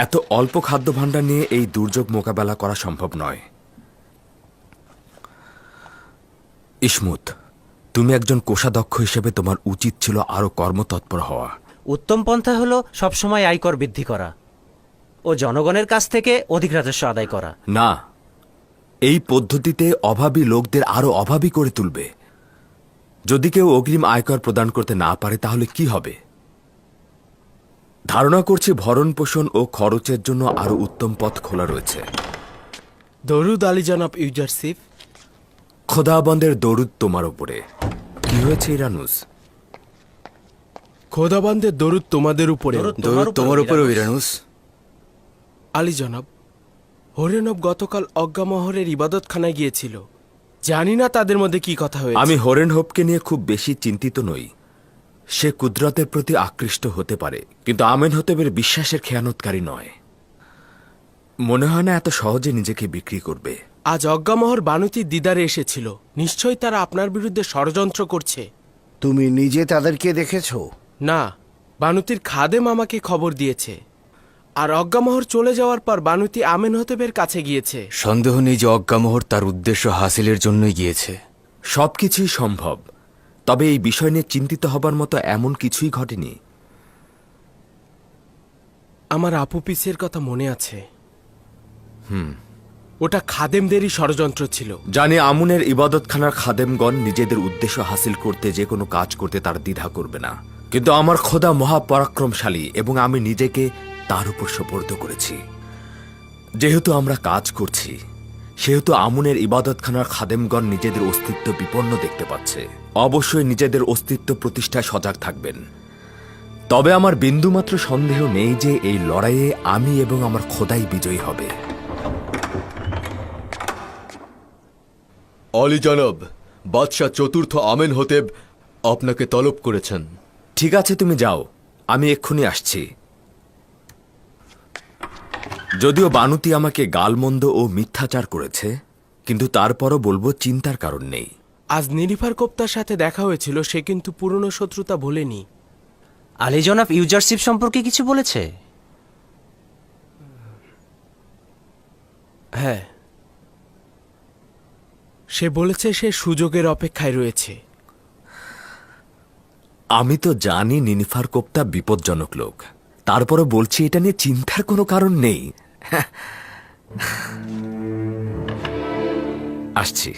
এত অল্প খাদ্য ভাণ্ডার নিয়ে এই দুর্যোগ মোকাবেলা করা সম্ভব নয়। ইসমুত, তুমি একজন কোষাধ্যক্ষ হিসেবে তোমার উচিত ছিল আরও কর্মতৎপর হওয়া। উত্তম পন্থা হলো সবসময় আয়কর বৃদ্ধি করা ও জনগণের কাছ থেকে অধিক রাজস্ব আদায় করা। না, এই পদ্ধতিতে অভাবী লোকদের আরও অভাবী করে তুলবে। যদি কেউ অগ্রিম আয়কর প্রদান করতে না পারে তাহলে কি হবে? ধারণা করছি ভরণ পোষণ ও খরচের জন্য আরও উত্তম পথ খোলা রয়েছে। দরুদ আলী জনাব ইউজারশিপ। খোদাবন্দের দরুদ তোমার উপরে। কি হয়েছে ইরানুস? খোদাবন্দের দরুদ তোমাদের উপরে। দরুদ তোমার উপরেও ইরানুস। আলী জনাব, হরেনব গতকাল অজ্ঞামহরের ইবাদতখানায় গিয়েছিল। জানি না তাদের মধ্যে কি কথা হয়েছে। আমি হরেন হোপকে নিয়ে খুব বেশি চিন্তিত নই। সে কুদরতের প্রতি আকৃষ্ট হতে পারে, কিন্তু আমেন হতেবের বিশ্বাসের খেয়ানতকারী নয়। মনে হয় না এত সহজে নিজেকে বিক্রি করবে। আজ অজ্ঞামহর বানুতির দিদারে এসেছিল। নিশ্চয়ই তারা আপনার বিরুদ্ধে ষড়যন্ত্র করছে। তুমি নিজে তাদেরকে দেখেছো? না, বানুতির খাদেম আমাকে খবর দিয়েছে। আর অজ্ঞামহর চলে যাওয়ার পর বানুতি আমেন হতেবের কাছে গিয়েছে। সন্দেহ নেই যে অজ্ঞামোহর তার উদ্দেশ্য হাসিলের জন্যই গিয়েছে। সবকিছুই সম্ভব, তবে এই বিষয় নিয়ে চিন্তিত হবার মতো এমন কিছুই ঘটেনি। আমার আপু পিসের কথা মনে আছে। ওটা খাদেমদেরই ষড়যন্ত্র ছিল। জানি আমুনের ইবাদতখানার খাদেমগণ নিজেদের উদ্দেশ্য হাসিল করতে যে কোনো কাজ করতে তার দ্বিধা করবে না, কিন্তু আমার খোদা মহাপরাক্রমশালী এবং আমি নিজেকে তার উপর সোপর্দ করেছি। যেহেতু আমরা কাজ করছি, সেহেতু আমুনের ইবাদতখানার খাদেমগণ নিজেদের অস্তিত্ব বিপন্ন দেখতে পাচ্ছে। অবশ্যই নিজেদের অস্তিত্ব প্রতিষ্ঠায় সজাগ থাকবেন। তবে আমার বিন্দুমাত্র সন্দেহ নেই যে এই লড়াইয়ে আমি এবং আমার খোদাই বিজয়ী হবে। অলি জনাব, বাদশাহ চতুর্থ আমেন হতেব আপনাকে তলব করেছেন। ঠিক আছে, তুমি যাও, আমি এক্ষুনি আসছি। যদিও বানুতি আমাকে গালমন্দ ও মিথ্যাচার করেছে, কিন্তু তারপরও বলবো চিন্তার কারণ নেই। আজ নিরিফার কোপ্তার সাথে দেখা হয়েছিল। সে কিন্তু পুরনো শত্রুতা ভোলেনি। আলী জনাব ইউজারশিপ সম্পর্কে কিছু বলেছে? হ্যাঁ, সে বলেছে সে সুযোগের অপেক্ষায় রয়েছে। আমি তো জানি নিনিফার কোপ্তা বিপজ্জনক লোক, তারপরও বলছি এটা নিয়ে চিন্তার কোনো কারণ নেই। আসছি।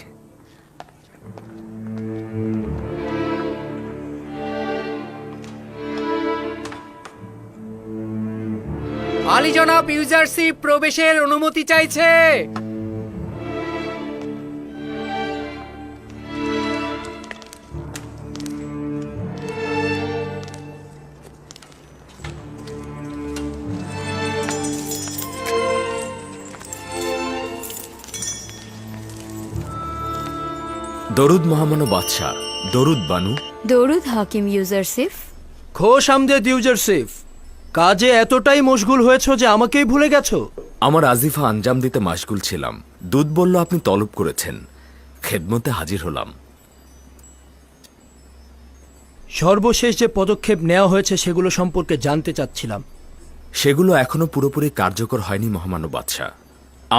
আলী জনাব ইউজারশিপ প্রবেশের অনুমতি চাইছে। দরুদ মহামানব বাদশাহ। দরুদ বানু। দরুদ হাকিম ইউজারশিপ। খোশ আমদেদ ইউজারশিপ, কাজে এতটাই মশগুল হয়েছ যে আমাকেই ভুলে গেছো। আমার আজিফা আঞ্জাম দিতে মাশগুল ছিলাম। দুধ বলল আপনি তলব করেছেন, খেদমতে হাজির হলাম। সর্বশেষ যে পদক্ষেপ নেওয়া হয়েছে সেগুলো সম্পর্কে জানতে চাচ্ছিলাম। সেগুলো এখনো পুরোপুরি কার্যকর হয়নি মহামানব বাদশাহ।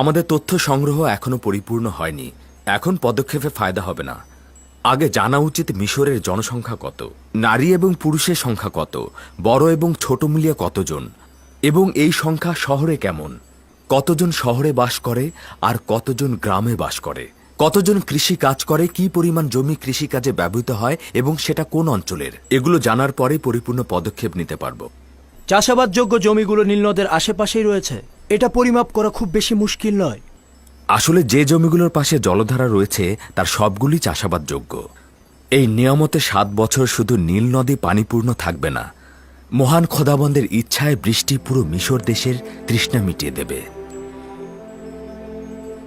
আমাদের তথ্য সংগ্রহ এখনো পরিপূর্ণ হয়নি। এখন পদক্ষেপে ফায়দা হবে না। আগে জানা উচিত মিশরের জনসংখ্যা কত, নারী এবং পুরুষের সংখ্যা কত, বড় এবং ছোট মিলিয়ে কতজন, এবং এই সংখ্যা শহরে কেমন, কতজন শহরে বাস করে আর কতজন গ্রামে বাস করে, কতজন কৃষি কাজ করে, কি পরিমাণ জমি কৃষিকাজে ব্যবহৃত হয় এবং সেটা কোন অঞ্চলের। এগুলো জানার পরে পরিপূর্ণ পদক্ষেপ নিতে পারবো। চাষাবাদযোগ্য জমিগুলো নীলনদের আশেপাশেই রয়েছে। এটা পরিমাপ করা খুব বেশি মুশকিল নয়। আসলে যে জমিগুলোর পাশে জলধারা রয়েছে তার সবগুলি চাষাবাদযোগ্য। এই নিয়ামতে 7 বছর শুধু নীল নদী পানিপূর্ণ থাকবে না, মহান খোদাবন্দের ইচ্ছায় বৃষ্টি পুরো মিশর দেশের তৃষ্ণা মিটিয়ে দেবে।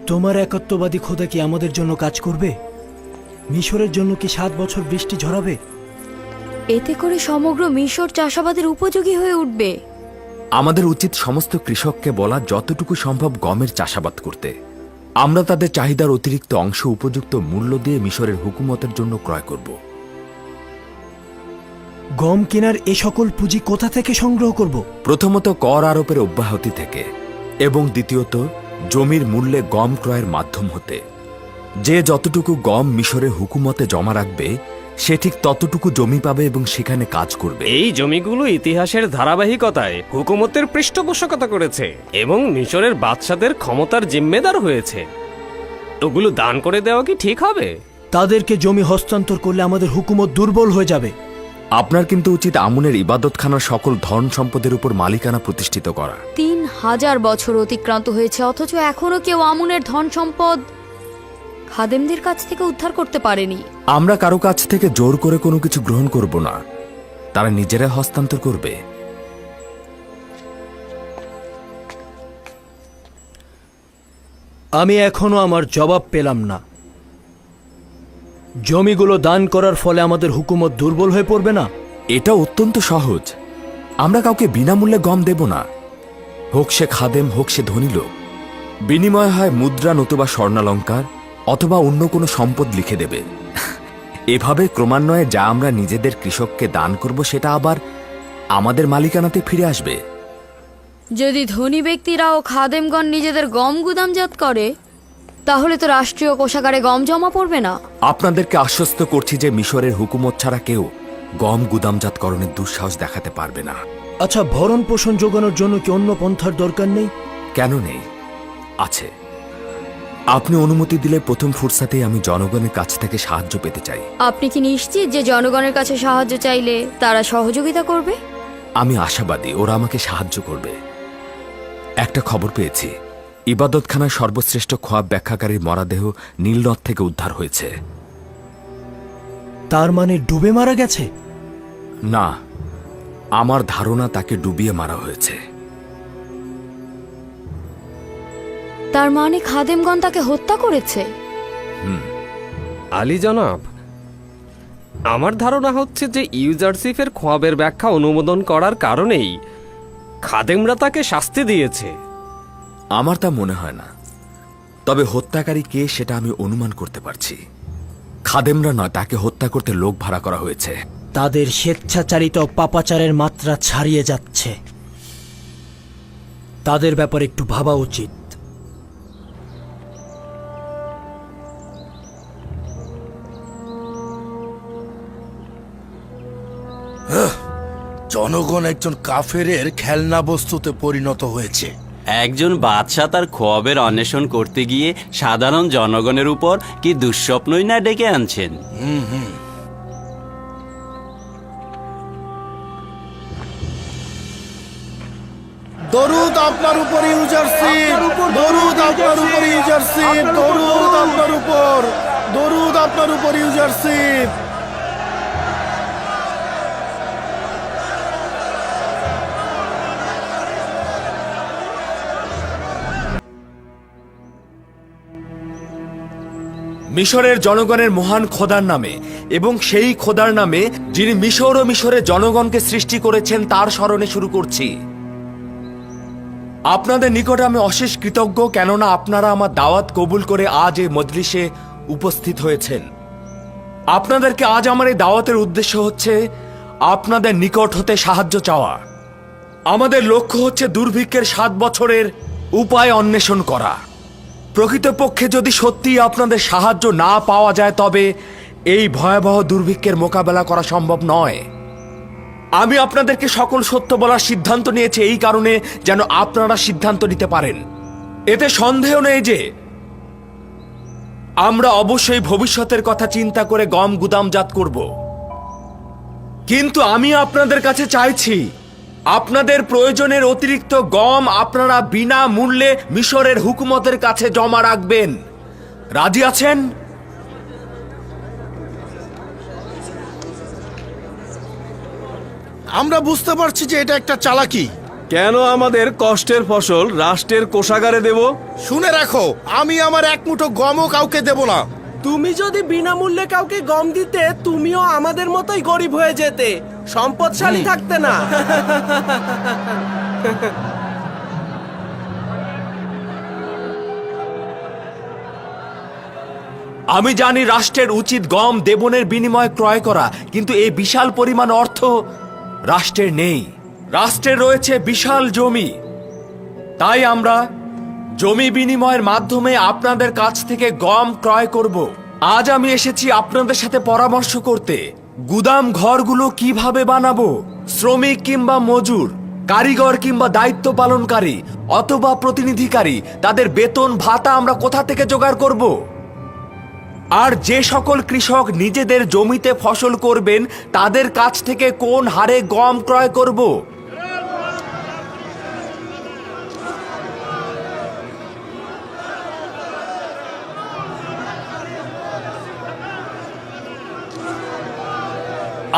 তোমার একাত্মবাদী খোদা কি আমাদের জন্য কাজ করবে? মিশরের জন্য কি 7 বছর বৃষ্টি ঝরাবে? এতে করে সমগ্র মিশর চাষাবাদের উপযোগী হয়ে উঠবে। আমাদের উচিত সমস্ত কৃষককে বলা যতটুকু সম্ভব গমের চাষাবাদ করতে। আমরা তাদের চাহিদার অতিরিক্ত অংশ উপযুক্ত মূল্য দিয়ে মিশরের হুকুমতের জন্য ক্রয় করব। গম কেনার এ সকল পুঁজি কোথা থেকে সংগ্রহ করব? প্রথমত কর আরোপের অব্যাহতি থেকে, এবং দ্বিতীয়ত জমির মূল্যে গম ক্রয়ের মাধ্যম হতে। যে যতটুকু গম মিশরের হুকুমতে জমা রাখবে সে ঠিক ততটুকু জমি পাবে এবং সেখানে কাজ করবে। এই জমিগুলো ইতিহাসের ধারাবাহিকতায় হুকুমতের পৃষ্ঠপোষকতা করেছে এবং মিশরের বাদশাদের ক্ষমতার জিম্মেদার হয়েছে। ওগুলো দান করে দেওয়া কি ঠিক হবে? তাদেরকে জমি হস্তান্তর করলে আমাদের হুকুমত দুর্বল হয়ে যাবে। আপনার কিন্তু উচিত আমুনের ইবাদতখানার সকল ধন সম্পদের উপর মালিকানা প্রতিষ্ঠিত করা। 3000 বছর অতিক্রান্ত হয়েছে, অথচ এখনো কেউ আমুনের ধন সম্পদ খাদেমদের কাছ থেকে উদ্ধার করতে পারেনি। আমরা কারো কাছ থেকে জোর করে কোনো কিছু গ্রহণ করব না, তারা নিজেরা হস্তান্তর করবে। আমি এখনো আমার জবাব পেলাম না। জমিগুলো দান করার ফলে আমাদের হুকুমত দুর্বল হয়ে পড়বে না? এটা অত্যন্ত সহজ। আমরা কাউকে বিনামূল্যে গম দেব না, হোক সে খাদেম হোক সে ধনী লোক। বিনিময় হয় মুদ্রা নতুবা স্বর্ণালঙ্কার অথবা অন্য কোনো সম্পদ লিখে দেবে। এভাবে ক্রমান্বয়ে যা আমরা নিজেদের কৃষককে দান করব সেটা আবার আমাদের মালিকানাতে ফিরে আসবে। যদি ধনী ব্যক্তিরা ও খাদেমগণ নিজেদের গম গুদামজাত করে, তাহলে তো রাষ্ট্রীয় কোষাগারে গম জমা পড়বে না। আপনাদেরকে আশ্বস্ত করছি যে মিশরের হুকুমত ছাড়া কেউ গম গুদামজাতকরণের দুঃসাহস দেখাতে পারবে না। আচ্ছা, ভরণ পোষণ যোগানোর জন্য কি অন্য পন্থার দরকার নেই? কেন নেই? আছে। আপনি অনুমতি দিলে প্রথম ফুরসাতেই আমি জনগণের কাছ থেকে সাহায্য পেতে চাই। আপনি কি নিশ্চিত যে জনগণের কাছে সাহায্য চাইলে তারা সহযোগিতা করবে? আমি আশাবাদী ওরা আমাকে সাহায্য করবে। একটা খবর পেয়েছি, ইবাদতখানার সর্বশ্রেষ্ঠ খোয়াব ব্যাখ্যাকারীর মরাদেহ নীলনদ থেকে উদ্ধার হয়েছে। তার মানে ডুবে মারা গেছে? না, আমার ধারণা তাকে ডুবিয়ে মারা হয়েছে। তার মানে খাদেমগণ তাকে হত্যা করেছে? আলী জনাব, আমার ধারণা হচ্ছে যে ইউজারসিফের খোয়াবের ব্যাখ্যা অনুমোদন করার কারণেই খাদেমরা তাকে শাস্তি দিয়েছে। আমার তা মনে হয় না, তবে হত্যাকারী কে সেটা আমি অনুমান করতে পারছি। খাদেমরা নয়, তাকে হত্যা করতে লোক ভাড়া করা হয়েছে। তাদের স্বেচ্ছাচারিত পাপাচারের মাত্রা ছাড়িয়ে যাচ্ছে। তাদের ব্যাপারে একটু ভাবা উচিত। জনগণ একজন কাফেরের খেলনা বস্তুতে পরিণত হয়েছে। একজন বাদশাহ তার খোয়াবের অন্বেষণ করতে গিয়ে সাধারণ জনগণের উপর কি দুঃস্বপ্নই না ডেকে আনছেন। দরুদ আপনার উপর ইউজারশিপ, দরুদ আপনার উপর ইউজারশিপ, দরুদ আপনার উপর, দরুদ আপনার উপর ইউজারশিপ। মিশরের জনগণের মহান খোদার নামে এবং সেই খোদার নামে যিনি মিশর ও মিশরের জনগণকে সৃষ্টি করেছেন তার স্মরণে শুরু করছি। আপনাদের নিকটে আমি অশেষ কৃতজ্ঞ, কেননা আপনারা আমার দাওয়াত কবুল করে আজ এই মজলিসে উপস্থিত হয়েছেন। আপনাদেরকে আজ আমার এই দাওয়াতের উদ্দেশ্য হচ্ছে আপনাদের নিকট হতে সাহায্য চাওয়া। আমাদের লক্ষ্য হচ্ছে দুর্ভিক্ষের 7 বছরের উপায় অন্বেষণ করা। প্রকৃতপক্ষে যদি সত্যিই আপনাদের সাহায্য না পাওয়া যায় তবে এই ভয়াবহ দুর্ভিক্ষের মোকাবেলা করা সম্ভব নয়। আমি আপনাদেরকে সকল সত্য বলার সিদ্ধান্ত নিয়েছি এই কারণে যেন আপনারা সিদ্ধান্ত নিতে পারেন। এতে সন্দেহ নেই যে আমরা অবশ্যই ভবিষ্যতের কথা চিন্তা করে গম গুদামজাত করব, কিন্তু আমি আপনাদের কাছে চাইছি আপনাদের প্রয়োজনের অতিরিক্ত গম আপনারা বিনা মূল্যে মিশরের হুকুমতের কাছে জমা রাখবেন। রাজি আছেন? আমরা বুঝতে পারছি যে এটা একটা চালাকি। কেন আমাদের কষ্টের ফসল রাষ্ট্রের কোষাগারে দেব? শুনে রাখো, আমি আমার এক মুঠো গমও কাউকে দেব না। তুমি যদি বিনামূল্যে কাউকে গম দিতে, তুমিও আমাদের মতোই গরিব হয়ে যেতে, সম্পদশালী থাকতে না। আমি জানি রাষ্ট্রের উচিত গম দেবনের বিনিময়ে ক্রয় করা, কিন্তু এই বিশাল পরিমাণ অর্থ রাষ্ট্রের নেই। রাষ্ট্রের রয়েছে বিশাল জমি, তাই আমরা জমি বিনিময়ের মাধ্যমে আপনাদের কাছ থেকে গম ক্রয় করব। আজ আমি এসেছি আপনাদের সাথে পরামর্শ করতে। গুদাম ঘরগুলো কিভাবে বানাবো, শ্রমিক কিংবা মজুর, কারিগর কিংবা দায়িত্ব পালনকারী অথবা প্রতিনিধিকারী, তাদের বেতন ভাতা আমরা কোথা থেকে জোগাড় করব? আর যে সকল কৃষক নিজেদের জমিতে ফসল করবেন তাদের কাছ থেকে কোন হারে গম ক্রয় করব?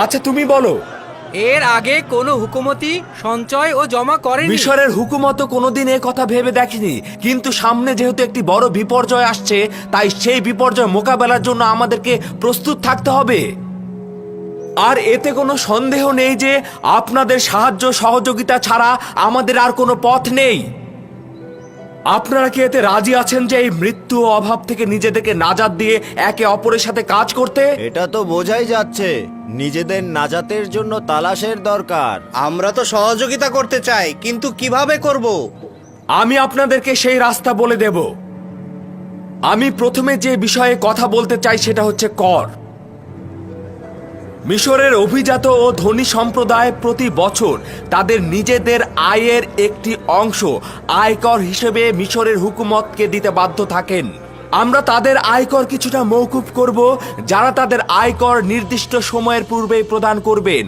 আচ্ছা তুমি বলো। এর আগে কোনো হুকুমতি সঞ্চয় ও জমা করেনি। মিশরের হুকুমত কোনোদিন এ কথা ভেবে দেখেনি, কিন্তু সামনে যেহেতু একটি বড় বিপর্যয় আসছে, তাই সেই বিপর্যয় মোকাবেলার জন্য আমাদেরকে প্রস্তুত থাকতে হবে। আর এতে কোনো সন্দেহ নেই যে আপনাদের সাহায্য সহযোগিতা ছাড়া আমাদের আর কোনো পথ নেই। আপনারা কি এতে রাজি আছেন যে এই মৃত্যু ও অভাব থেকে নিজেদেরকে নাজাত দিয়ে একে অপরের সাথে কাজ করতে? এটা তো বোঝাই যাচ্ছে নিজেদের নাজাতের জন্য তালাশের দরকার। আমরা তো সহযোগিতা করতে চাই, কিন্তু কিভাবে করব? আমি আপনাদেরকে সেই রাস্তা বলে দেব। আমি প্রথমে যে বিষয়ে কথা বলতে চাই সেটা হচ্ছে কর। মিশরের অভিজাত ও ধনী সম্প্রদায় প্রতি বছর তাদের নিজেদের আয়ের একটি অংশ আয়কর হিসেবে মিশরের হুকুমতকে দিতে বাধ্য থাকেন। আমরা তাদের আয়কর কিছুটা মওকুফ করব, যারা তাদের আয়কর নির্দিষ্ট সময়ের পূর্বেই প্রদান করবেন,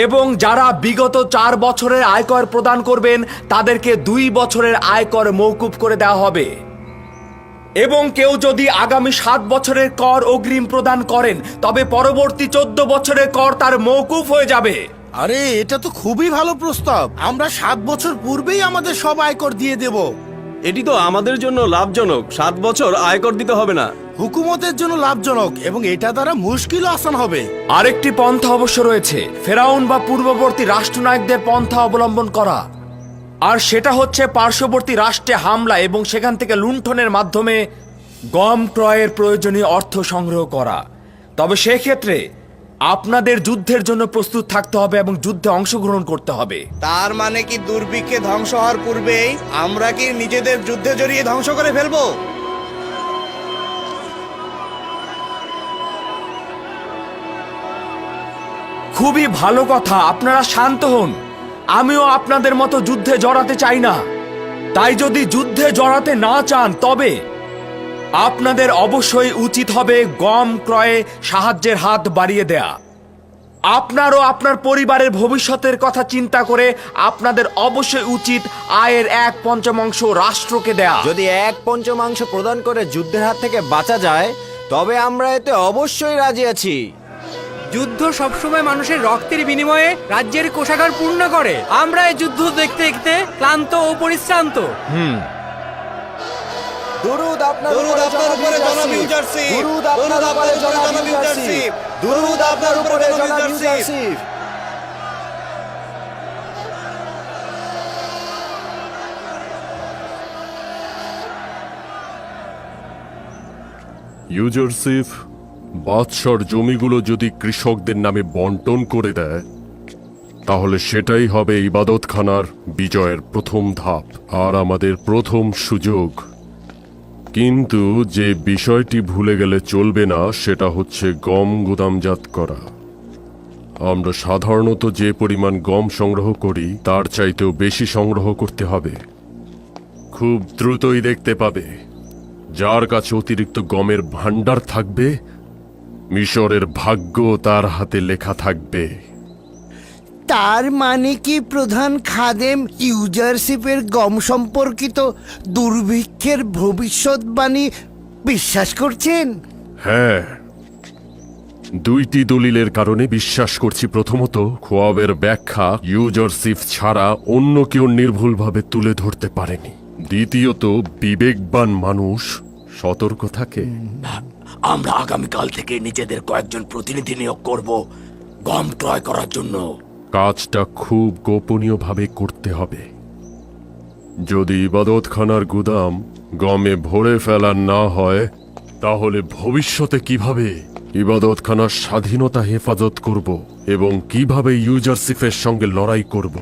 এবং যারা বিগত 4 বছরের আয়কর প্রদান করবেন তাদেরকে 2 বছরের আয়কর মওকুফ করে দেওয়া হবে। এবং কেউ যদি আগামী 7 বছরের কর অগ্রিম প্রদান করেন তবে পরবর্তী 14 বছরের কর তার মওকুফ হয়ে যাবে। আরে এটা তো খুবই ভালো প্রস্তাব। আমরা 7 বছর পূর্বেই আমাদের সব আয়কর দিয়ে দেব। এটি তো আমাদের জন্য লাভজনক। 7 বছর আয়কর দিতে হবে না। হুকুমতের জন্য লাভজনক, এবং এটা দ্বারা মুশকিল আসান হবে। আরেকটি পন্থা অবশ্য রয়েছে, ফেরাউন বা পূর্ববর্তী রাষ্ট্রনায়কদের পন্থা অবলম্বন করা। আর সেটা হচ্ছে পার্শ্ববর্তী রাষ্ট্রে হামলা এবং সেখান থেকে লুণ্ঠনের মাধ্যমে গম ক্রয়ের প্রয়োজনীয় অর্থ সংগ্রহ করা। তবে সেক্ষেত্রে আপনাদের যুদ্ধের জন্য প্রস্তুত থাকতে হবে এবং যুদ্ধে অংশগ্রহণ করতে হবে। তার মানে কি দুর্ভিক্ষে ধ্বংস হওয়ার পূর্বেই আমরা কি নিজেদের যুদ্ধে জড়িয়ে ধ্বংস করে ফেলবো? খুবই ভালো কথা, আপনারা শান্ত হন। আমিও আপনাদের মতো যুদ্ধে জড়াতে চাই না। তাই যদি যুদ্ধে জড়াতে না চান তবে আপনাদের অবশ্যই উচিত হবে গম ক্রয়ে সাহায্যের হাত বাড়িয়ে দেয়া। আপনার ও আপনার পরিবারের ভবিষ্যতের কথা চিন্তা করে আপনাদের অবশ্যই উচিত আয়ের 1/5 রাষ্ট্রকে দেয়া। যদি 1/5 প্রদান করে যুদ্ধের হাত থেকে বাঁচা যায় তবে আমরা এতে অবশ্যই রাজি আছি। যুদ্ধ সবসময় মানুষের রক্তের বিনিময়ে রাজ্যের কোষাগার পূর্ণ করে। আমরা এই যুদ্ধ দেখতে দেখতে ক্লান্ত ও পরিশ্রান্ত। দুরূদ আপনার উপরে জনাব ইউজারশিপ। দুরূদ আপনার উপরে জনাব ইউজারশিপ। দুরূদ আপনার উপরে জনাব ইউজারশিপ। ইউজারশিপ, বাদশার জমিগুলো যদি কৃষকদের নামে বন্টন করে দেয় তাহলে সেটাই হবে ইবাদতখানার বিজয়ের প্রথম ধাপ আর আমাদের প্রথম সুযোগ। কিন্তু যে বিষয়টি ভুলে গেলে চলবে না সেটা হচ্ছে গম গুদামজাত করা। আমরা সাধারণত যে পরিমাণ গম সংগ্রহ করি তার চাইতেও বেশি সংগ্রহ করতে হবে। খুব দ্রুতই দেখতে পাবে যার কাছে অতিরিক্ত গমের ভাণ্ডার থাকবে মিশরের ভাগ্য তার হাতে লেখা থাকবে। তার মানে কি প্রধান খাদেম ইউজারশিপের গম সম্পর্কিত দুর্ভিক্ষের ভবিষ্যৎবাণী বিশ্বাস করছেন? হ্যাঁ, 2টি দলিলের কারণে বিশ্বাস করছি। প্রথমত, খোয়াবের ব্যাখ্যা ইউজারশিপ ছাড়া অন্য কেউ নির্ভুলভাবে তুলে ধরতে পারেনি। দ্বিতীয়ত, বিবেকবান মানুষ সতর্ক থাকে। আমরা আগামীকাল থেকে নিজেদের কয়েকজন প্রতিনিধি নিয়োগ করব গম ক্রয় করার জন্য। কাজটা খুব গোপনীয়ভাবে করতে হবে। যদি ইবাদতখানার গুদাম গমে ভরে ফেলা না হয় তাহলে ভবিষ্যতে কিভাবে ইবাদতখানার স্বাধীনতা হেফাজত করব এবং কিভাবে ইউজারশিপের সঙ্গে লড়াই করব?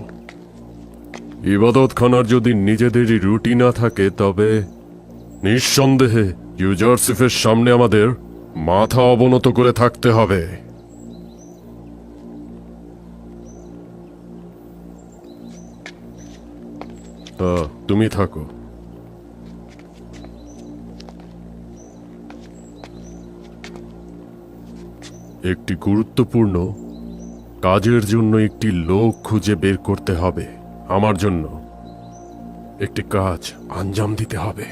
ইবাদতখানার যদি নিজেদেরই রুটি না থাকে তবে নিঃসন্দেহে ইউজারশিপের সামনে আমাদের মাথা অবনত করে থাকতে হবে। তুমি থাকো। একটি গুরুত্বপূর্ণ কাজের জন্য একটি লোক খুঁজে বের করতে হবে। আমার জন্য একটি কাজ আঞ্জাম দিতে হবে।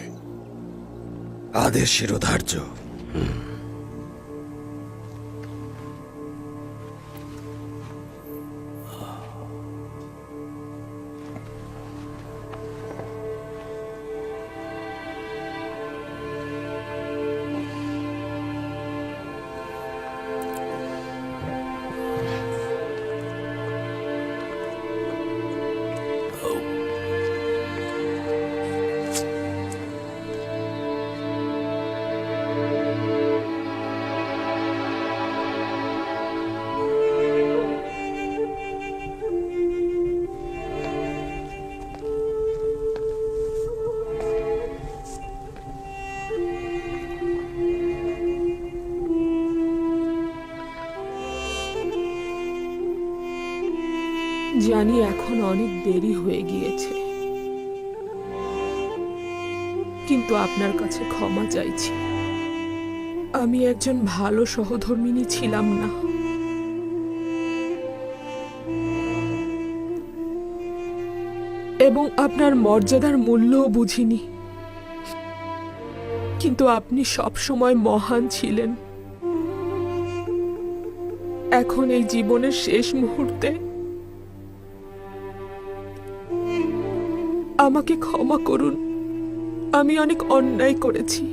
আদেশ শিরোধার্য। জানি এখন অনেক দেরি হয়ে গিয়েছে, কিন্তু আপনার কাছে ক্ষমা চাইছি। আমি একজন ভালো সহধর্মিণী ছিলাম না। এবং আপনার মর্যাদার মূল্যও বুঝিনি, কিন্তু আপনি সব সময় মহান ছিলেন। এখন এই জীবনের শেষ মুহূর্তে আমাকে ক্ষমা করুন। আমি অনেক অন্যায় করেছি,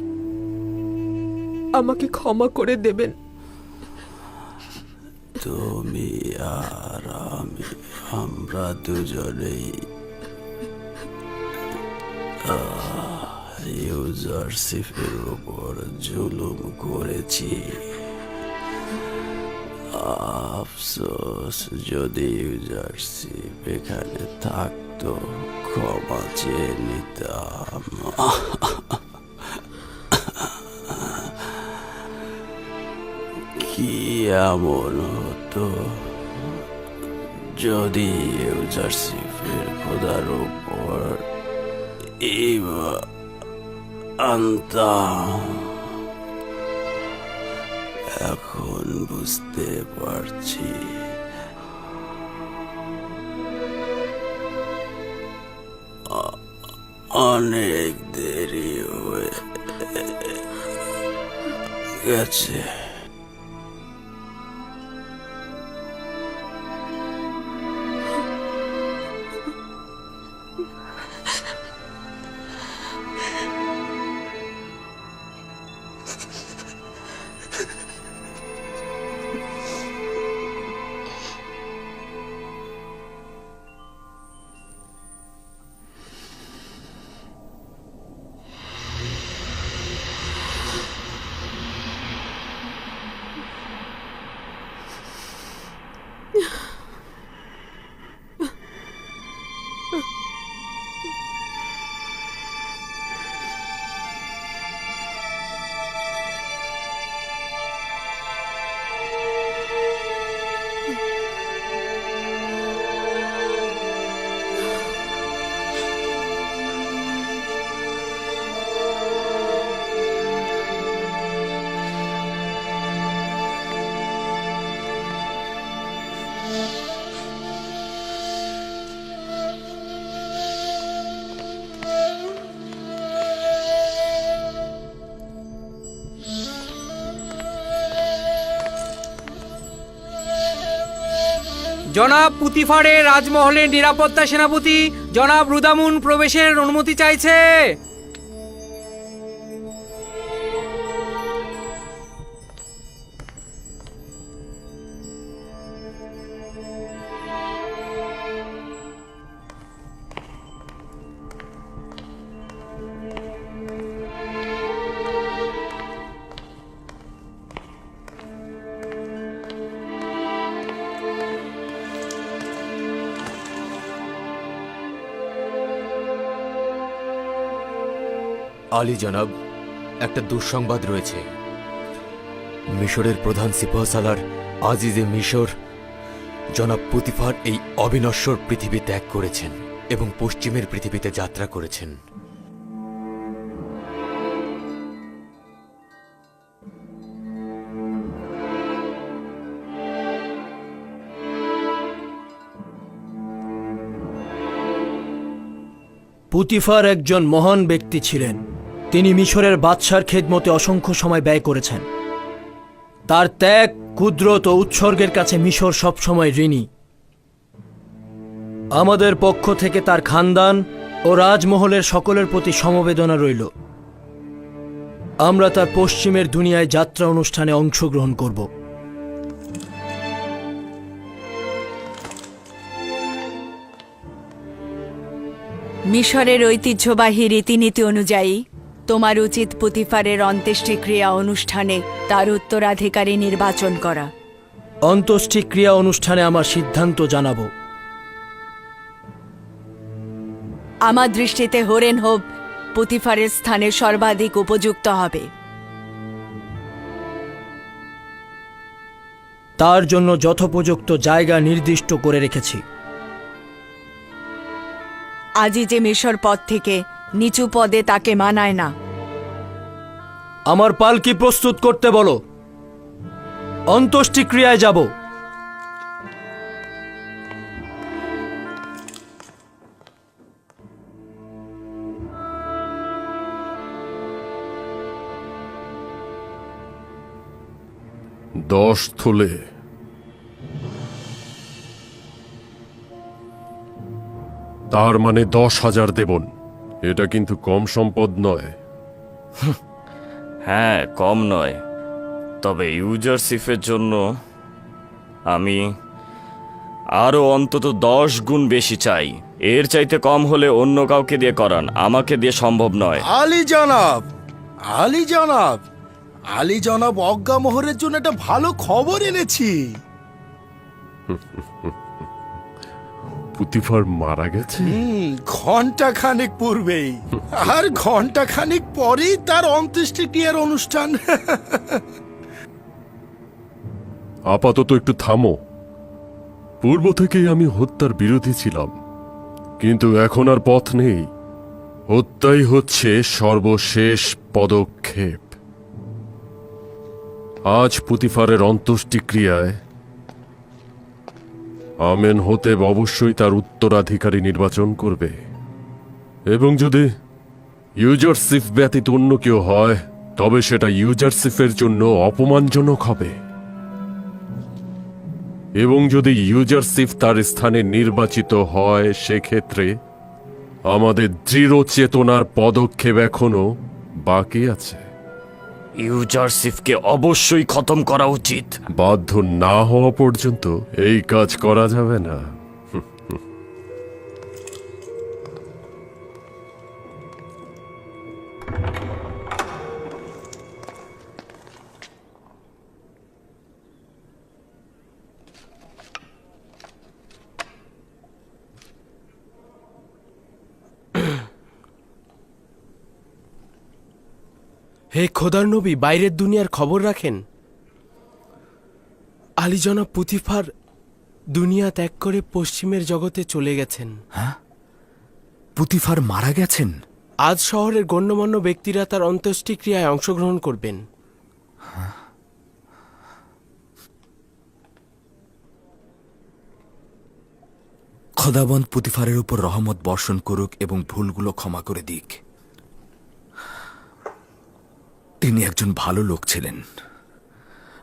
আমাকে ক্ষমা করে দেবেন। তুমি আর আমি, আমরা দুজনেই ইউজারশিপের উপর জুলুম করেছি। আফসোস, যদি ইউজারশিপ এখানে থাকতো ক্ষমা চেয়ে নিতাম। কি এমন হতো যদি ইউজারশিপের খোদার উপর আনতাম? এখন বুঝতে পারছি অনেক দেরি হয়ে গেছে। জনাব পুতিফারের রাজমহলের নিরাপত্তা সেনাপতি জনাব রুদামুন প্রবেশের অনুমতি চাইছে। আলী জনাব, একটা দুঃসংবাদ রয়েছে। মিশরের প্রধান সিপাহসালার আজিজে মিশর জনাব পুতিফার এই অবিনশ্বর পৃথিবী ত্যাগ করেছেন এবং পশ্চিমের পৃথিবীতে যাত্রা করেছেন। পুতিফার একজন মহান ব্যক্তি ছিলেন। তিনি মিশরের বাদশার খেদমতে অসংখ্য সময় ব্যয় করেছেন। তার ত্যাগ, কুদরত ও উৎসর্গের কাছে মিশর সবসময় ঋণী। আমাদের পক্ষ থেকে তার খানদান ও রাজমহলের সকলের প্রতি সমবেদনা রইল। আমরা তার পশ্চিমের দুনিয়ায় যাত্রা অনুষ্ঠানে অংশগ্রহণ করব। মিশরের ঐতিহ্যবাহী রীতিনীতি অনুযায়ী তোমার উচিত পুতিফারের অন্ত্যেষ্টিক্রিয়া অনুষ্ঠানে তার উত্তরাধিকারী নির্বাচন করা। অন্ত্যেষ্টিক্রিয়া অনুষ্ঠানে আমার সিদ্ধান্ত জানাবো। আমার দৃষ্টিতে হোরেন হোপ পুতিফারের স্থানে সর্বাধিক উপযুক্ত হবে। তার জন্য যথোপযুক্ত জায়গা নির্দিষ্ট করে রেখেছি। আজই যে মিশর পদ থেকে নিচু পদে তাকে মানায় না। আমার পালকি প্রস্তুত করতে বলো, অন্ত্যেষ্টিক্রিয়ায় যাব। দশ থলে। তার মানে 10,000 দেবন। এটা কিন্তু কম সম্পদ নয়। হ্যাঁ, কম নয়, তবে ইউজারশিপের জন্য আমি আরো অন্তত 10 গুণ বেশি চাই। এর চাইতে কম হলে অন্য কাউকে দিয়ে করান, আমাকে দিয়ে সম্ভব নয়। আলী জনাব, আলী জনাব, আলী জনাব, অজ্ঞামোহরের জন্য একটা ভালো খবর এনেছি। পুতিফার মারা গেছে? ঘন্টা খানেক পূর্বেই, আর ঘন্টা খানেক পরেই তার অন্ত্যেষ্টিক্রিয়ার অনুষ্ঠান। আপাতত একটু থামো। পূর্ব থেকেই আমি হত্যার বিরোধী ছিলাম, কিন্তু এখন আর পথ নেই। হত্যাই হচ্ছে সর্বশেষ পদক্ষেপ। আজ পুতিফারের অন্ত্যেষ্টিক্রিয়ায় আমেনহোতেব অবশ্যই তার উত্তরাধিকারী নির্বাচন করবে, এবং যদি ইউজারশিপ ব্যতীত অন্য কেউ হয় তবে সেটা ইউজারশিপের জন্য অপমানজনক হবে। এবং যদি ইউজারশিপ তার স্থানে নির্বাচিত হয়, সেক্ষেত্রে আমাদের দৃঢ় চেতনার পদক্ষেপ এখনো বাকি আছে। ইউজারশিপকে অবশ্যই খতম করা উচিত। বাধ্য না হওয়া পর্যন্ত এই কাজ করা যাবে না। হে খোদার নবী, বাইরের দুনিয়ার খবর রাখেন। আলী জনাব পুতিফার দুনিয়া ত্যাগ করে পশ্চিমের জগতে চলে গেছেন। হ্যাঁ, পুতিফার মারা গেছেন? আজ শহরের গণ্যমান্য ব্যক্তিরা তার অন্ত্যেষ্টিক্রিয়ায় অংশগ্রহণ করবেন। খোদাবন্দ পুতিফারের উপর রহমত বর্ষণ করুক এবং ভুলগুলো ক্ষমা করে দিক। তিনি একজন ভালো লোক ছিলেন।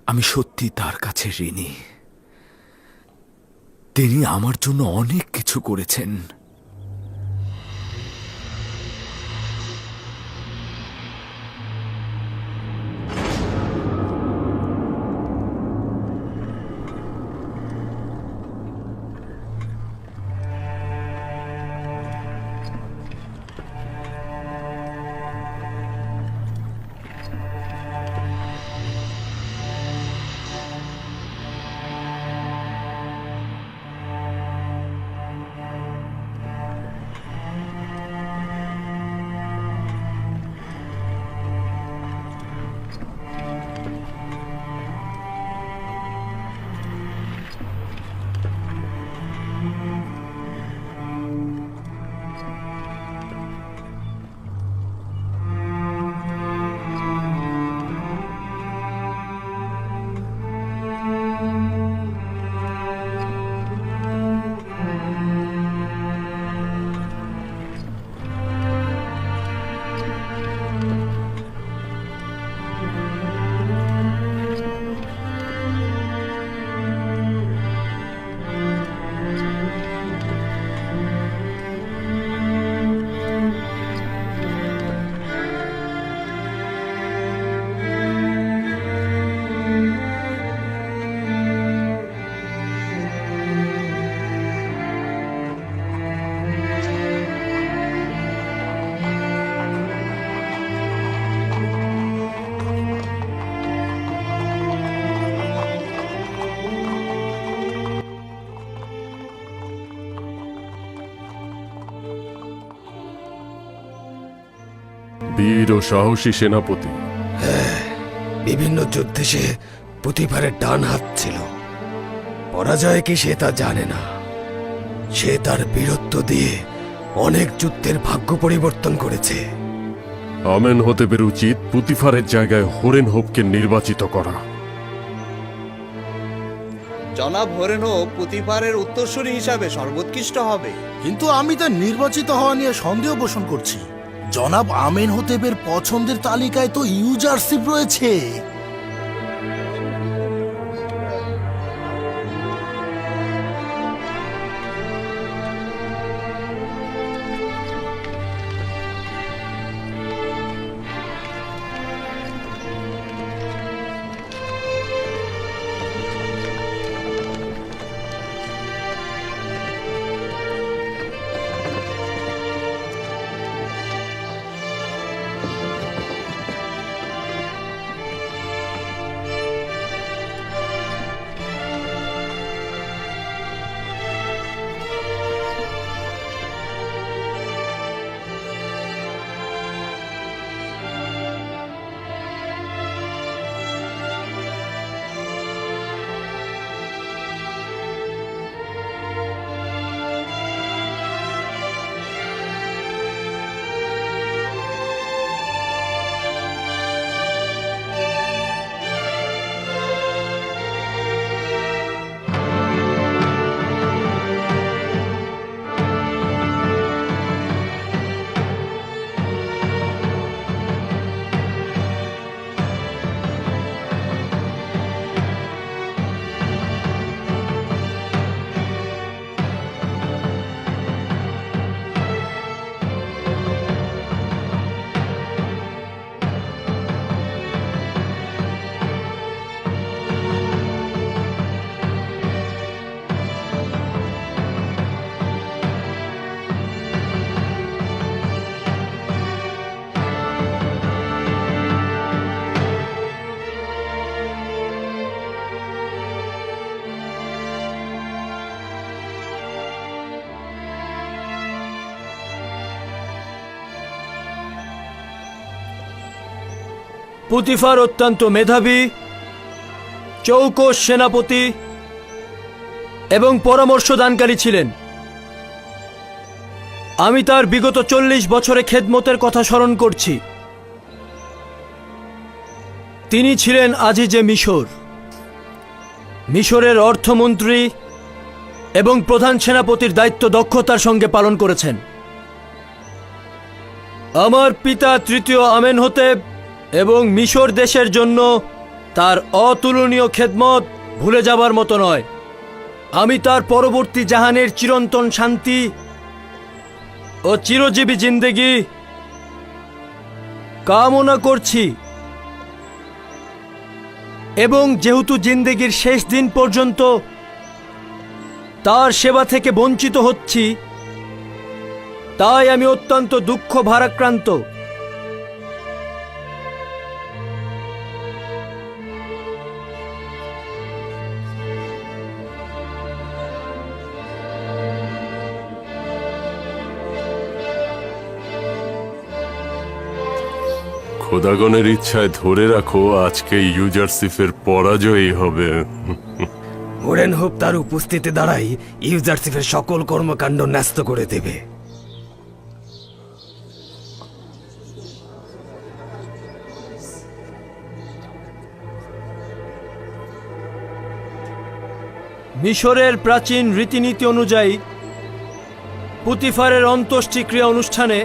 আমি সত্যি তার কাছে ঋণী। তিনি আমার জন্য অনেক কিছু করেছেন। বীর ও সাহসী সেনাপতি। বিভিন্ন যুদ্ধে সে পুতিফারের ডান হাত ছিল। পরাজয় কি সে তা জানে না। সে তার বীরত্ব দিয়ে অনেক যুদ্ধের ভাগ্য পরিবর্তন করেছে। আমেনহোতেবের উচিত পুতিফারের জায়গায় হরেনহোপকে নির্বাচিত করা। জনাব হরেনহোপ পুতিফারের উত্তরসূরি হিসাবে সর্বোৎকৃষ্ট হবে। কিন্তু আমি তার নির্বাচিত হওয়া নিয়ে সন্দেহ পোষণ করছি। জনাব আমেনহোতেবের পছন্দের তালিকায় তো ইউজারশিপ রয়েছে। পুতিফার অত্যন্ত মেধাবী, চৌকস সেনাপতি এবং পরামর্শদানকারী ছিলেন। আমি তার বিগত 40 বছরে খেদমতের কথা স্মরণ করছি। তিনি ছিলেন আজিজে মিশর, মিশরের অর্থমন্ত্রী এবং প্রধান সেনাপতির দায়িত্ব দক্ষতার সঙ্গে পালন করেছেন। আমার পিতা তৃতীয় আমেনহোতেব এবং মিশর দেশের জন্য তার অতুলনীয় খেদমত ভুলে যাবার মতো নয়। আমি তার পরবর্তী জাহানের চিরন্তন শান্তি ও চিরজীবী জিন্দেগি কামনা করছি এবং যেহেতু জিন্দেগির শেষ দিন পর্যন্ত তার সেবা থেকে বঞ্চিত হচ্ছি, তাই আমি অত্যন্ত দুঃখ ভারাক্রান্ত। খোদাগণের ইচ্ছায় ধরে রাখো, আজকে ইউজারশিপের পরাজয়ই হবে। হরেনহোপ তার উপস্থিতি দ্বারাই ইউজারশিপের সকল কর্মকাণ্ড ন্যস্ত করে দেবে। মিশরের প্রাচীন রীতিনীতি অনুযায়ী পুতিফারের অন্ত্যেষ্টিক্রিয়া অনুষ্ঠানে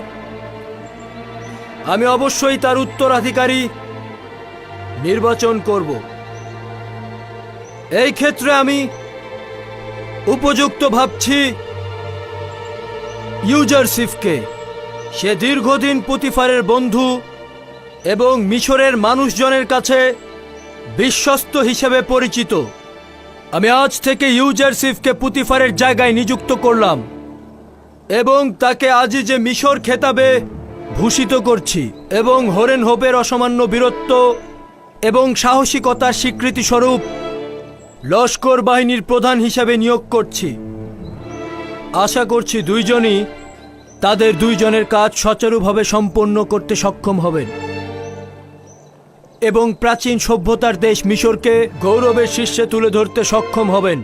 আমি অবশ্যই তার উত্তরাধিকারী নির্বাচন করব। এই ক্ষেত্রে আমি উপযুক্ত ভাবছি ইউজারশিপকে। সে দীর্ঘদিন পুতিফারের বন্ধু এবং মিশরের মানুষজনের কাছে বিশ্বস্ত হিসেবে পরিচিত। আমি আজ থেকে ইউজারশিপকে পুতিফারের জায়গায় নিযুক্ত করলাম এবং তাকে আজিজে মিশর খেতাবে ভূষিত করছি এবং হরেনহোপের অসামান্য বীরত্ব এবং সাহসিকতার স্বীকৃতিস্বরূপ লস্কর বাহিনীর প্রধান হিসাবে নিয়োগ করছি। আশা করছি দুইজনই তাদের দুইজনের কাজ সচারুভাবে সম্পন্ন করতে সক্ষম হবেন এবং প্রাচীন সভ্যতার দেশ মিশরকে গৌরবের শীর্ষে তুলে ধরতে সক্ষম হবেন।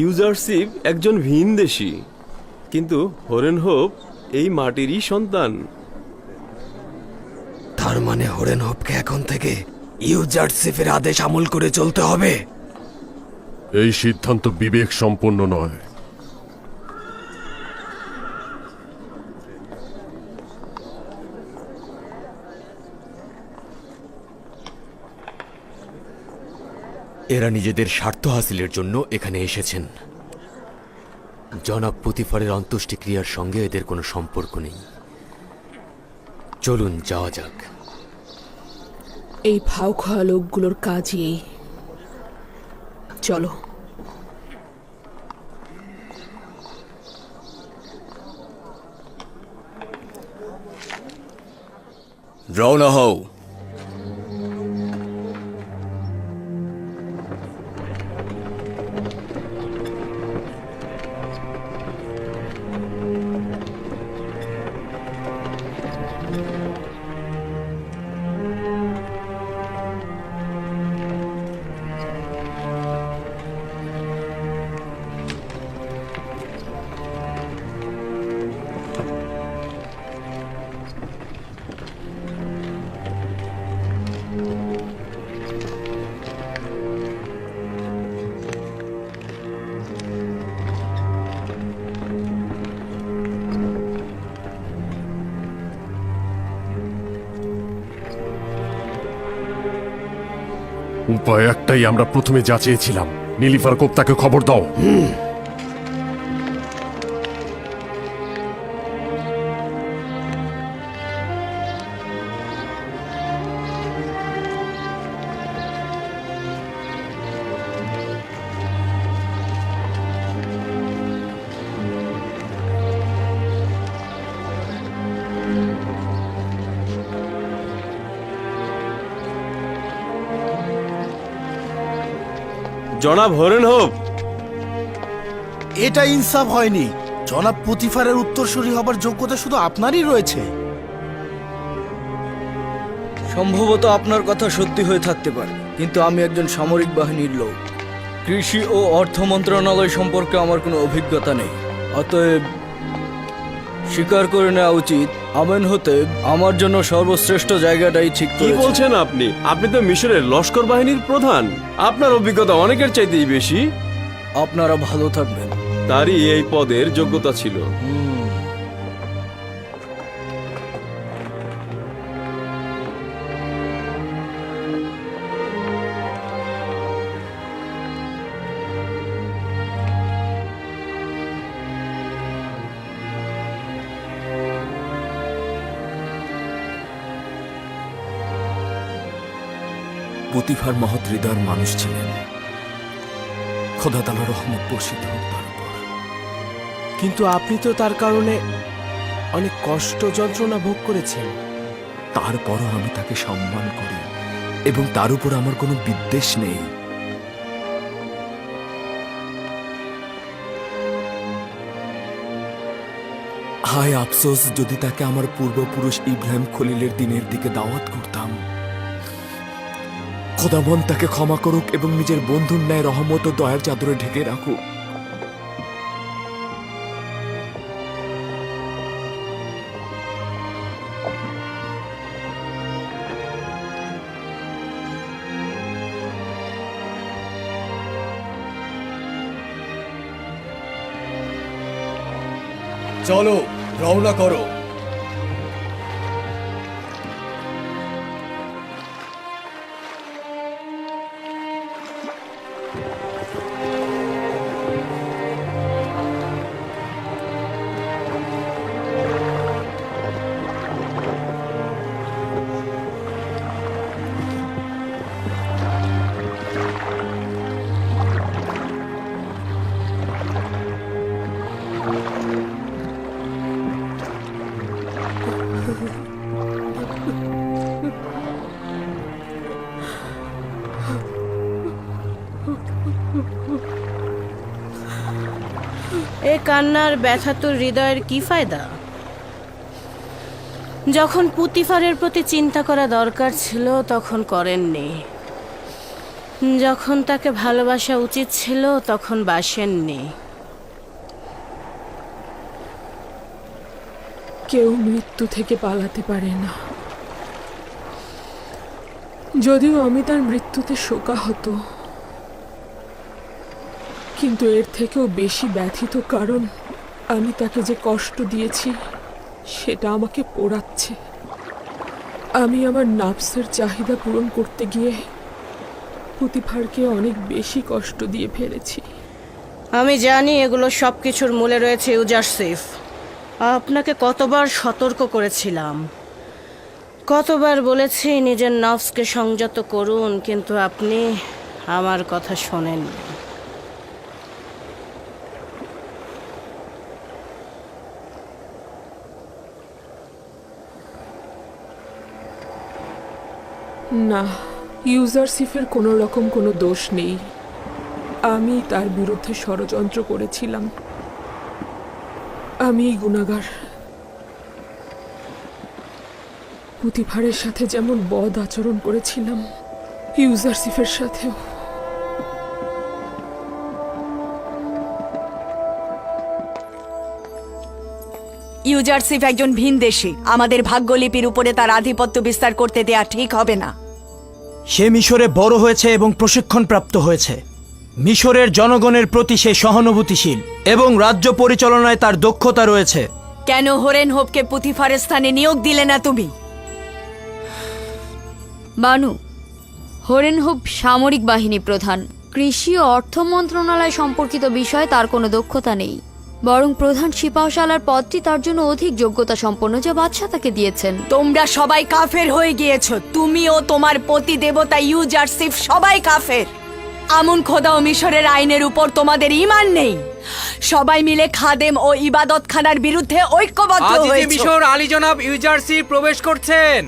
ইউজারশিপ একজন ভিনদেশী, কিন্তু হরেনহোপ এই মাটিরই সন্তান। তার মানে হরেনহোপকে এখন থেকে ইউজারশিপের আদেশ আমল করে চলতে হবে। এই সিদ্ধান্ত বিবেক সম্পন্ন নয়। এরা নিজেদের স্বার্থ হাসিলের জন্য এখানে এসেছেন। জনাব পুতিফারের অন্ত্যেষ্টিক্রিয়ার সঙ্গে এদের কোনো সম্পর্ক নেই। চলুন যাওয়া যাক। এই ভাও খাওয়া লোকগুলোর কাজই এই। চলো। রওনা হও। উপায় একটাই, আমরা প্রথমে যা চেয়েছিলাম। নীলিফার কোপ্তাকে খবর দাও। জনাব হরেনহোপ, এটা ইনসাফ হয়নি। জনাব পুতিফারের উত্তরসূরি হবার যোগ্যতা শুধু আপনারই রয়েছে। সম্ভবত আপনার কথা সত্যি হয়ে থাকতে পারে, কিন্তু আমি একজন সামরিক বাহিনীর লোক। কৃষি ও অর্থ মন্ত্রণালয় সম্পর্কে আমার কোনো অভিজ্ঞতা নেই। অতএব স্বীকার করে নেওয়া উচিত, আমেনহোতেব আমার জন্য সর্বশ্রেষ্ঠ জায়গাটাই ঠিক কি করেছে। বলছেন আপনি? আপনি তো মিশরের লস্কর বাহিনীর প্রধান। আপনার অভিজ্ঞতা অনেকের চাইতেই বেশি। আপনারা ভালো থাকবেন। তারই এই পদের যোগ্যতা ছিল। পুতিফার মহৎ হৃদয়ের মানুষ ছিলেন। খোদা তাআলার রহমত বর্ষিত হোক তার উপর। কিন্তু আপনি তো তার কারণে অনেক কষ্ট যন্ত্রণা ভোগ করেছেন। তারপরও আমি তাকে সম্মান করি এবং তার উপর আমার কোনো বিদ্বেষ নেই। হায় আফসোস, যদি তাকে আমার পূর্বপুরুষ ইব্রাহিম খলিলের দিনের দিকে দাওয়াত করতাম। খোদাবন তাকে ক্ষমা করুক এবং নিজের বন্ধুর ন্যায় রহমত ও দয়ার চাদরে ঢেকে রাখুক। চলো, রওনা করো। কান্নার ব্যথা তোর হৃদয়ের কি ফায়দা? যখন পুতিফারের প্রতি চিন্তা করা দরকার ছিল তখন করেননি, যখন তাকে ভালোবাসা উচিত ছিল তখন বাসেননি। কেউ মৃত্যু থেকে পালাতে পারে না। যদিও আমি তার মৃত্যুতে শোকাহত, কিন্তু এর থেকেও বেশি ব্যথিত, কারণ আমি তাকে যে কষ্ট দিয়েছি সেটা আমাকে পোড়াচ্ছে। আমি আমার নাফসের চাহিদা পূরণ করতে গিয়ে পুতিফারকে অনেক বেশি কষ্ট দিয়ে ফেলেছি। আমি জানি এগুলো সব কিছুর মূলে রয়েছে ইউজারসিফ। আপনাকে কতবার সতর্ক করেছিলাম, কতবার বলেছি নিজের নফসকে সংযত করুন, কিন্তু আপনি আমার কথা শোনেননি। না, ইউজারসিফের কোনো রকম কোনো দোষ নেই। আমি তার বিরুদ্ধে ষড়যন্ত্র করেছিলাম। আমি গুনাহগার। পুতিফারের সাথে যেমন বদ আচরণ করেছিলাম, ইউজারসিফের সাথেও। ইউজারসিফ একজন ভিনদেশী। আমাদের ভাগ্যলিপির উপরে তার আধিপত্য বিস্তার করতে দেয়া ঠিক হবে না। সে মিশরে বড় হয়েছে এবং প্রশিক্ষণ প্রাপ্ত হয়েছে। মিশরের জনগণের প্রতি সে সহানুভূতিশীল এবং রাজ্য পরিচালনায় তার দক্ষতা রয়েছে। কেন হরেন হোপকে পুতিফারের স্থানে নিয়োগ দিলে না তুমি? বানু, হরেন হোপ সামরিক বাহিনী প্রধান। কৃষি ও অর্থ মন্ত্রণালয় সম্পর্কিত বিষয়ে তার কোনো দক্ষতা নেই, বরং প্রধান সিপাহসালার পদটি তার জন্য অধিক যোগ্যতা সম্পন্ন, যা বাদশাহ তাকে দিয়েছেন। তোমরা সবাই কাফের হয়ে গিয়েছ। তুমি ও তোমার পতি দেবতা ইউজারসিফ সবাই কাফের। আমুন খোদা ও মিশরের আইনের উপর তোমাদের ঈমান নেই। সবাই মিলে খাদেম ও ইবাদতখানার বিরুদ্ধে ঐক্যবদ্ধ হয়েছে। মিশর আলী জনাব ইউজারসিফ প্রবেশ করছেন।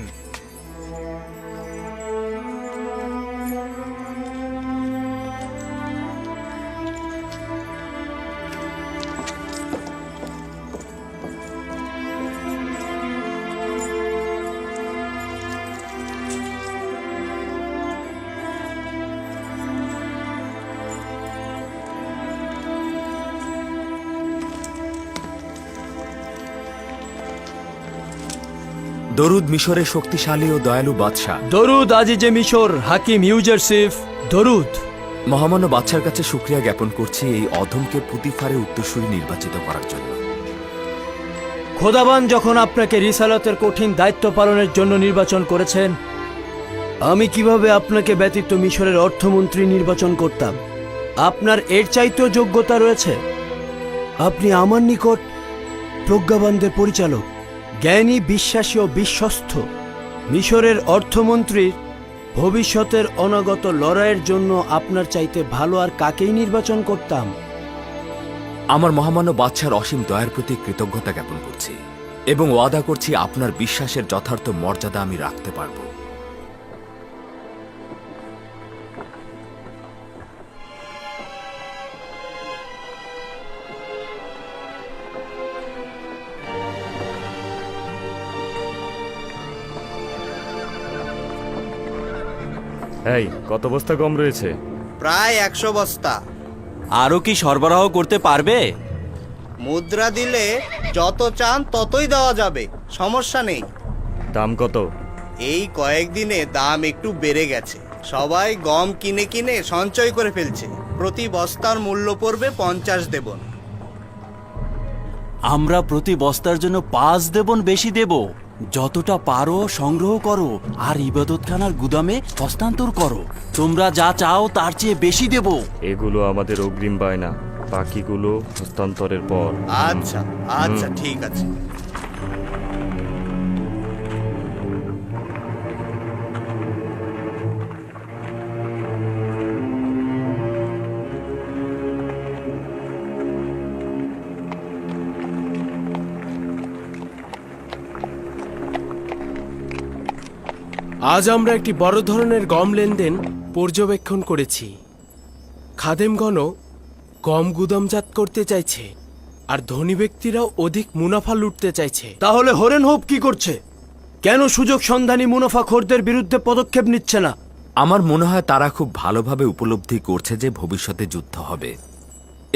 দরুদ মিশরের শক্তিশালী ও দয়ালু বাদশাহ। দরুদ আজিজে মিশর হাকিম ইউজারসিফ। দরুদ। মহামান্য বাদশার কাছে শুকরিয়া জ্ঞাপন করছি এই অধমকে পুতিফারের উত্তরসূরি নির্বাচিত করার জন্য। খোদাবান যখন আপনাকে রিসালাতের কঠিন দায়িত্ব পালনের জন্য নির্বাচন করেছেন, আমি কিভাবে আপনাকে ব্যতীত মিশরের অর্থমন্ত্রী নির্বাচন করতাম? আপনার এর চাইতেও যোগ্যতা রয়েছে। আপনি আমার নিকট প্রজ্ঞাবানদের পরিচালক, জ্ঞানী, বিশ্বাসী ও বিশ্বস্ত। মিশরের অর্থমন্ত্রীর ভবিষ্যতের অনাগত লড়াইয়ের জন্য আপনার চাইতে ভালো আর কাকেই নির্বাচন করতাম? আমার মহামান্য বাদশার অসীম দয়ার প্রতি কৃতজ্ঞতা জ্ঞাপন করছি এবং ওয়াদা করছি আপনার বিশ্বাসের যথার্থ মর্যাদা আমি রাখতে পারব। এই কত বস্তা গম রয়েছে? প্রায় 100 বস্তা। আরও কি সরবরাহ করতে পারবে? মুদ্রা দিলে যত চান ততই দেওয়া যাবে, সমস্যা নেই। দাম কত? এই কয়েকদিনে দাম একটু বেড়ে গেছে। সবাই গম কিনে কিনে সঞ্চয় করে ফেলছে। প্রতি বস্তার মূল্য পড়বে 50 দেবন। আমরা প্রতি বস্তার জন্য 5 দেবন বেশি দেব। যতটা পারো সংগ্রহ করো আর ইবাদতখানার গুদামে হস্তান্তর করো। তোমরা যা চাও তার চেয়ে বেশি দেব। এগুলো আমাদের অগ্রিম বায়না, বাকিগুলো হস্তান্তরের পর। আচ্ছা আচ্ছা, ঠিক আছে। আজ আমরা একটি বড় ধরনের গম লেনদেন পর্যবেক্ষণ করেছি। খাদেমগণও গম গুদামজাত করতে চাইছে। আর ধনী ব্যক্তিরাও অধিক মুনাফা লুটতে চাইছে। তাহলে হরেন হোপ কি করছে? কেন সুযোগ সন্ধানী মুনাফাখোরদের বিরুদ্ধে পদক্ষেপ নিচ্ছে না? আমার মনে হয় তারা খুব ভালোভাবে উপলব্ধি করছে যে ভবিষ্যতে যুদ্ধ হবে,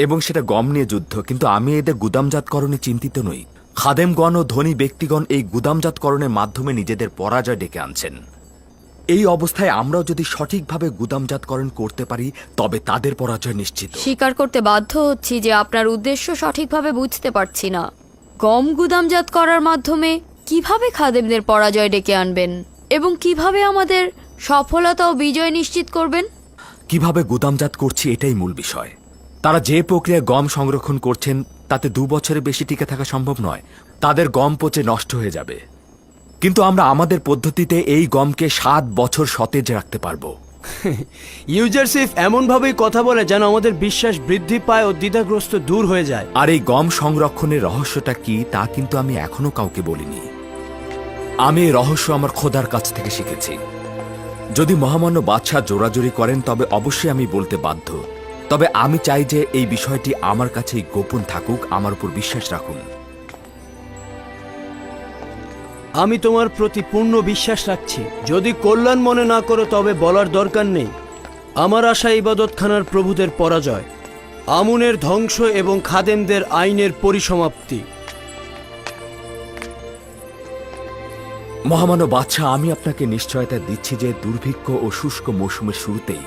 এবং সেটা গম নিয়ে যুদ্ধ। কিন্তু আমি এদের গুদামজাতকরণে চিন্তিত নই। খাদেমগণ ও ধনী ব্যক্তিগণ এই গুদামজাতকরণের মাধ্যমে নিজেদের পরাজয় ডেকে আনছেন। এই অবস্থায় আমরাও যদি সঠিকভাবে গুদামজাতকরণ করতে পারি তবে তাদের পরাজয় নিশ্চিত। স্বীকার করতে বাধ্য হচ্ছি যে আপনার উদ্দেশ্য সঠিকভাবে বুঝতে পারছি না। গম গুদামজাত করার মাধ্যমে কিভাবে খাদেমদের পরাজয় ডেকে আনবেন এবং কিভাবে আমাদের সফলতা ও বিজয় নিশ্চিত করবেন? কিভাবে গুদামজাত করছি এটাই মূল বিষয়। তারা যে প্রক্রিয়ায় গম সংরক্ষণ করছেন তাতে 2 বছরের বেশি টিকে থাকা সম্ভব নয়। তাদের গম পচে নষ্ট হয়ে যাবে, কিন্তু আমরা আমাদের পদ্ধতিতে এই গমকে 7 বছর সতেজ রাখতে পারবো। ইউজারসিফ এমনভাবেই কথা বলে যেন আমাদের বিশ্বাস বৃদ্ধি পায় ও দ্বিধাগ্রস্ত দূর হয়ে যায়। আর এই গম সংরক্ষণের রহস্যটা কি তা কিন্তু আমি এখনো কাউকে বলিনি। আমি এই রহস্য আমার খোদার কাছ থেকে শিখেছি। যদি মহামান্য বাদশাহ জোরাজোরি করেন তবে অবশ্যই আমি বলতে বাধ্য। তবে আমি চাই যে এই বিষয়টি আমার কাছেই গোপন থাকুক। আমার উপর বিশ্বাস রাখুন। আমি তোমার প্রতি পূর্ণ বিশ্বাস রাখছি। যদি কল্যাণ মনে না করো তবে বলার দরকার নেই। আমার আশা ইবাদতখানার প্রভুদের পরাজয়, আমুনের ধ্বংস এবং খাদেমদের আইনের পরিসমাপ্তি। মহামান্য বাদশাহ, আমি আপনাকে নিশ্চয়তা দিচ্ছি যে দুর্ভিক্ষ ও শুষ্ক মৌসুমের শুরুতেই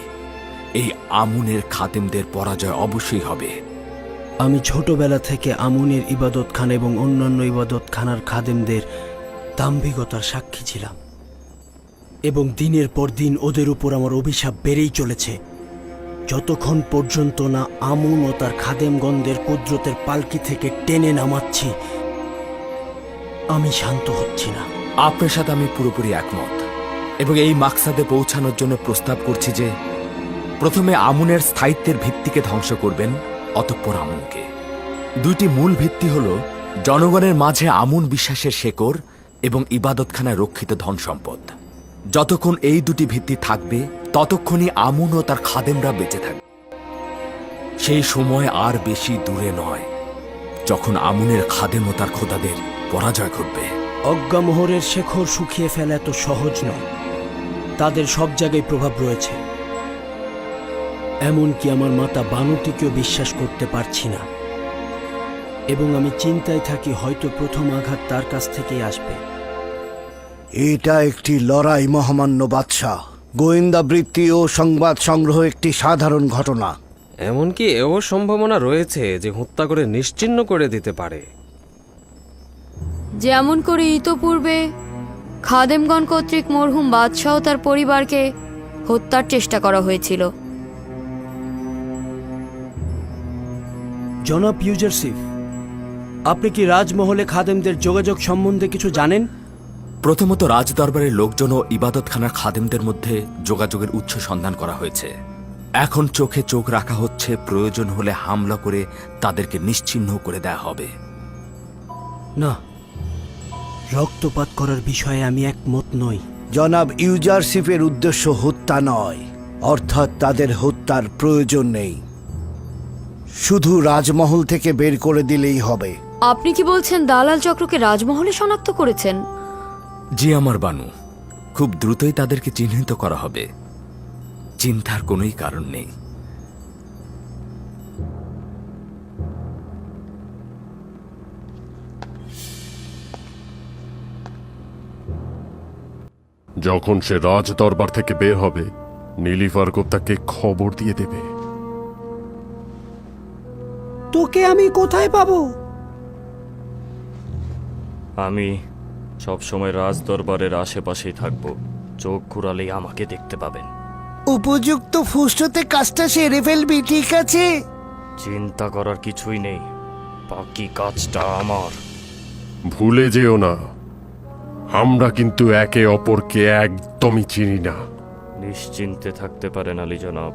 এই আমুনের খাদেমদের পরাজয় অবশ্যই হবে। আমি ছোটবেলা থেকে আমুনের ইবাদতখানা এবং অন্যান্য ইবাদতখানার খাদেমদের দাম্ভিকতার সাক্ষী ছিলাম, এবং দিনের পর দিন ওদের উপর আমার অভিশাপ বেড়েই চলেছে। যতক্ষণ পর্যন্ত না আমুন ও তার খাদেমগণদের কুদরতের পালকি থেকে টেনে নামাচ্ছি, আমি শান্ত হচ্ছি না। আপনার সাথে আমি পুরোপুরি একমত, এবং এই মাকসাদে পৌঁছানোর জন্য প্রস্তাব করছি যে প্রথমে আমুনের স্থায়িত্বের ভিত্তিকে ধ্বংস করবেন, অতঃপর আমুনকে। 2টি মূল ভিত্তি হল জনগণের মাঝে আমুন বিশ্বাসের শেকড় এবং ইবাদতখানায় রক্ষিত ধন সম্পদ। যতক্ষণ এই 2টি ভিত্তি থাকবে ততক্ষণই আমুন ও তার খাদেমরা বেঁচে থাকবে। সেই সময় আর বেশি দূরে নয় যখন আমুনের খাদেম ও তার খোদাদের পরাজয় ঘটবে। অজ্ঞামোহরের শেখর শুকিয়ে ফেলা এত সহজ নয়। তাদের সব জায়গায় প্রভাব রয়েছে। এমনকি আমার মাতা বানুতিকেও বিশ্বাস করতে পারছি না, এবং আমি চিন্তায় থাকি হয়তো প্রথম আঘাত তার কাছ থেকেই আসবে। এটা একটি লড়াই মহামান্য বাদশাহ। গোয়েন্দা বৃত্তি ও সংবাদ সংগ্রহ একটি সাধারণ ঘটনা। এমনকি এও সম্ভাবনা রয়েছে যে হত্যা করে নিশ্চিহ্ন করে দিতে পারে। যেমন করে ইতোপূর্বে খাদেমগণ কর্তৃক মরহুম বাদশাহ ও তার পরিবারকে হত্যার চেষ্টা করা হয়েছিল। জনাব ইউজারসিফ, আপনি কি রাজমহলে খাদেমদের যোগাযোগ সম্বন্ধে কিছু জানেন? প্রথমত রাজদরবারের লোকজন ও ইবাদতখানার খাদেমদের মধ্যে যোগাযোগের উৎস সন্ধান করা হয়েছে। এখন চোখে চোখ রাখা হচ্ছে, প্রয়োজন হলে হামলা করে তাদেরকে নিশ্চিহ্ন করে দেয়া হবে। না, রক্তপাত করার বিষয়ে আমি একমত নই। জনাব ইউজারসিফের উদ্দেশ্য হত্যা নয়, অর্থাৎ তাদের হত্যার প্রয়োজন নেই। শুধু রাজমহল থেকে বের করে দিলেই হবে। আপনি কি বলছেন দালাল চক্রকে রাজমহলে শনাক্ত করেছেন? জি আমার বানু, খুব দ্রুতই তাদেরকে চিহ্নিত করা হবে। চিন্তার কোনোই কারণ নেই। যখন সে রাজ দরবার থেকে বের হবে, নীলিফার তাকে খবর দিয়ে দেবে। তোকে আমি কোথায় পাবো? আমি সব সময় রাজ দরবারের আশেপাশেই থাকব। চোখ ঘুরালেই আমাকে দেখতে পাবেন। উপযুক্ত ফুসতে কাজটা সেরে ফেলবি, ঠিক আছে? চিন্তা করার কিছুই নেই, বাকি কাজটা আমার। ভুলে যেও না, আমরা কিন্তু একে অপরকে একদমই চিনি না। নিশ্চিন্তে থাকতে পারেন আলী জনাব।